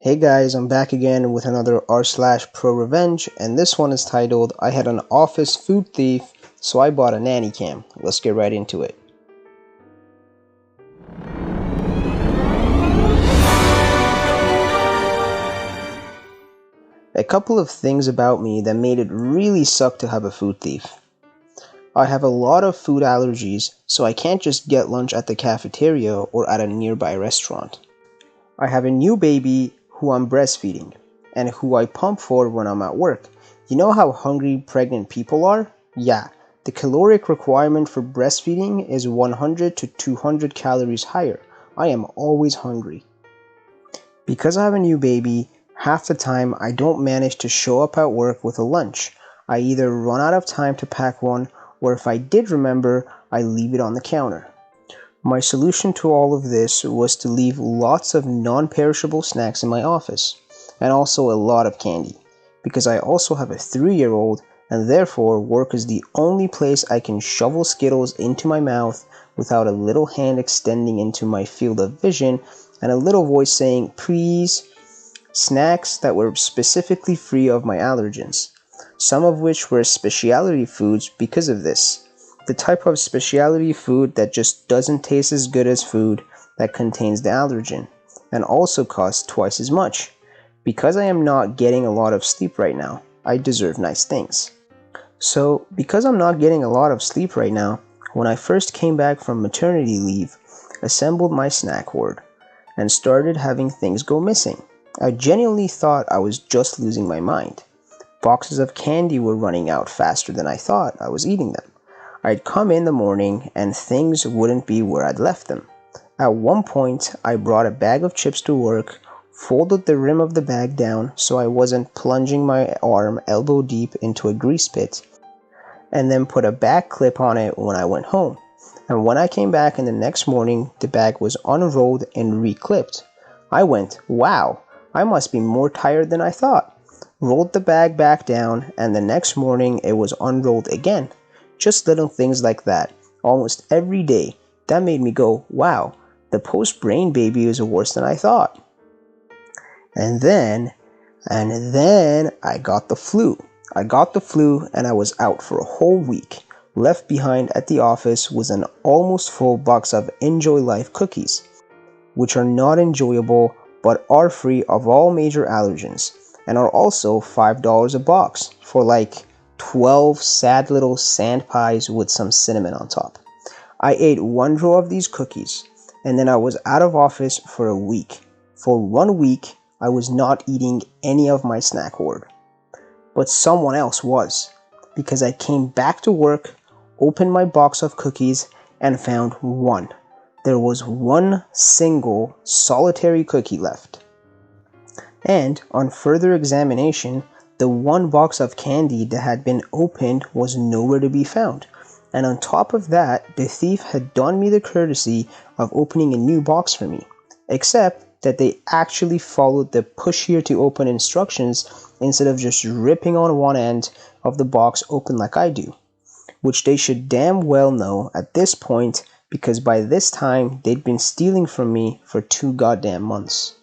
Hey guys, I'm back again with another r/ProRevenge, and this one is titled, I had an office food thief, so I bought a nanny cam. Let's get right into it. A couple of things about me that made it really suck to have a food thief. I have a lot of food allergies, so I can't just get lunch at the cafeteria or at a nearby restaurant. I have a new baby who I'm breastfeeding, and who I pump for when I'm at work. You know how hungry pregnant people are? Yeah, the caloric requirement for breastfeeding is 100 to 200 calories higher. I am always hungry. Because I have a new baby, half the time I don't manage to show up at work with a lunch. I either run out of time to pack one, or if I did remember, I leave it on the counter. My solution to all of this was to leave lots of non-perishable snacks in my office, and also a lot of candy, because I also have a 3-year-old, and therefore work is the only place I can shovel Skittles into my mouth without a little hand extending into my field of vision and a little voice saying, "Please." Snacks that were specifically free of my allergens, some of which were specialty foods because of this. The type of specialty food that just doesn't taste as good as food that contains the allergen, and also costs twice as much. Because I am not getting a lot of sleep right now, I deserve nice things. So, because I'm not getting a lot of sleep right now, when I first came back from maternity leave, assembled my snack hoard, and started having things go missing. I genuinely thought I was just losing my mind. Boxes of candy were running out faster than I thought I was eating them. I'd come in the morning and things wouldn't be where I'd left them. At one point, I brought a bag of chips to work, folded the rim of the bag down so I wasn't plunging my arm elbow deep into a grease pit, and then put a back clip on it when I went home. And when I came back in the next morning, the bag was unrolled and reclipped. I went, wow, I must be more tired than I thought. Rolled the bag back down, and the next morning it was unrolled again. Just little things like that, almost every day, that made me go, wow, the post-brain baby is worse than I thought. And then I got the flu. I got the flu and I was out for a whole week. Left behind at the office was an almost full box of Enjoy Life cookies, which are not enjoyable but are free of all major allergens, and are also $5 a box for like 12 sad little sand pies with some cinnamon on top. I ate one row of these cookies, and then I was out of office for a week. For 1 week, I was not eating any of my snack hoard. But someone else was, because I came back to work, opened my box of cookies, and found one. There was one single solitary cookie left. And on further examination, the one box of candy that had been opened was nowhere to be found. And on top of that, the thief had done me the courtesy of opening a new box for me. Except that they actually followed the push here to open instructions instead of just ripping on one end of the box open like I do. Which they should damn well know at this point, because by this time they'd been stealing from me for 2 goddamn months.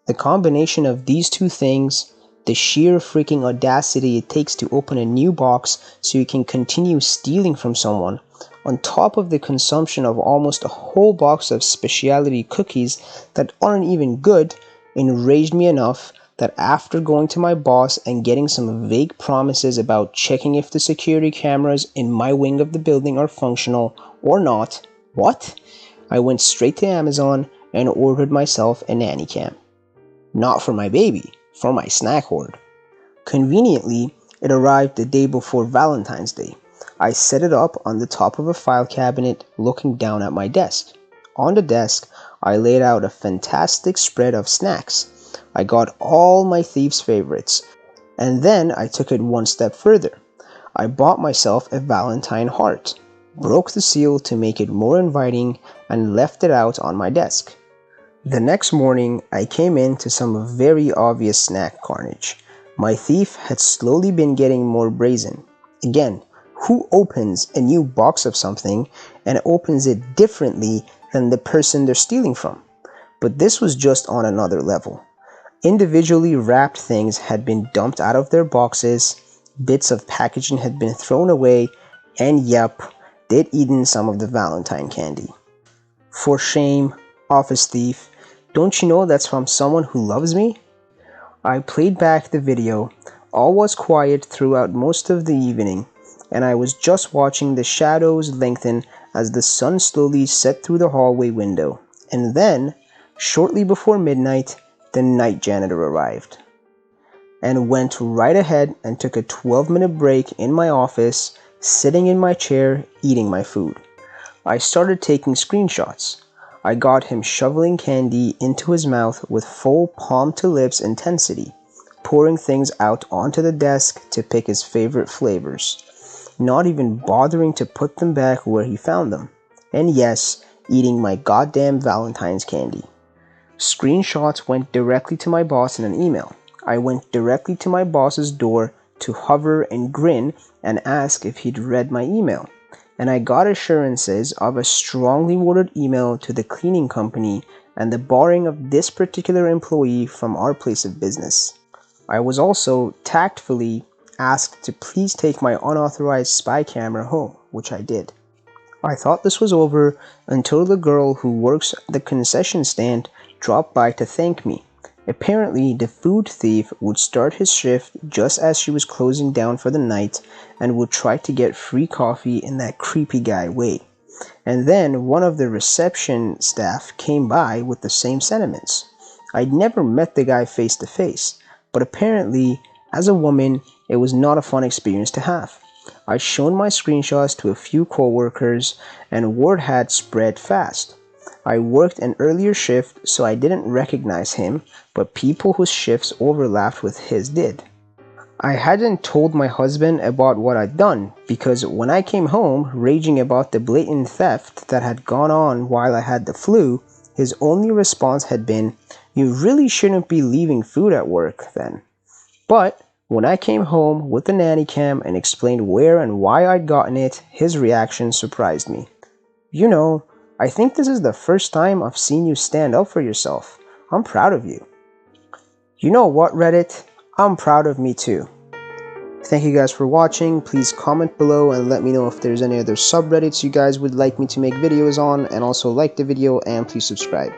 The combination of these two things, the sheer freaking audacity it takes to open a new box so you can continue stealing from someone, on top of the consumption of almost a whole box of specialty cookies that aren't even good, enraged me enough that after going to my boss and getting some vague promises about checking if the security cameras in my wing of the building are functional or not, I went straight to Amazon and ordered myself a nanny cam. Not for my baby, for my snack hoard. Conveniently, it arrived the day before Valentine's Day. I set it up on the top of a file cabinet looking down at my desk. On the desk, I laid out a fantastic spread of snacks. I got all my thief's favorites, and then I took it one step further. I bought myself a Valentine heart, broke the seal to make it more inviting, and left it out on my desk. The next morning, I came into some very obvious snack carnage. My thief had slowly been getting more brazen. Again, who opens a new box of something and opens it differently than the person they're stealing from? But this was just on another level. Individually wrapped things had been dumped out of their boxes, bits of packaging had been thrown away, and yep, they'd eaten some of the Valentine candy. For shame, office thief, don't you know that's from someone who loves me? I played back the video. All was quiet throughout most of the evening, and I was just watching the shadows lengthen as the sun slowly set through the hallway window. And then, shortly before midnight, the night janitor arrived and went right ahead and took a 12-minute break in my office, sitting in my chair, eating my food. I started taking screenshots. I got him shoveling candy into his mouth with full palm-to-lips intensity, pouring things out onto the desk to pick his favorite flavors, not even bothering to put them back where he found them. And yes, eating my goddamn Valentine's candy. Screenshots went directly to my boss in an email. I went directly to my boss's door to hover and grin and ask if he'd read my email. And I got assurances of a strongly worded email to the cleaning company and the barring of this particular employee from our place of business. I was also tactfully asked to please take my unauthorized spy camera home, which I did. I thought this was over until the girl who works the concession stand dropped by to thank me. Apparently, the food thief would start his shift just as she was closing down for the night and would try to get free coffee in that creepy guy way. And then one of the reception staff came by with the same sentiments. I'd never met the guy face to face, but apparently, as a woman, it was not a fun experience to have. I'd shown my screenshots to a few coworkers, and word had spread fast. I worked an earlier shift, so I didn't recognize him, but people whose shifts overlapped with his did. I hadn't told my husband about what I'd done, because when I came home, raging about the blatant theft that had gone on while I had the flu, his only response had been, "You really shouldn't be leaving food at work, then." But when I came home with the nanny cam and explained where and why I'd gotten it, his reaction surprised me. "You know, I think this is the first time I've seen you stand up for yourself. I'm proud of you." You know what, Reddit? I'm proud of me too. Thank you guys for watching. Please comment below and let me know if there's any other subreddits you guys would like me to make videos on, and also like the video and please subscribe.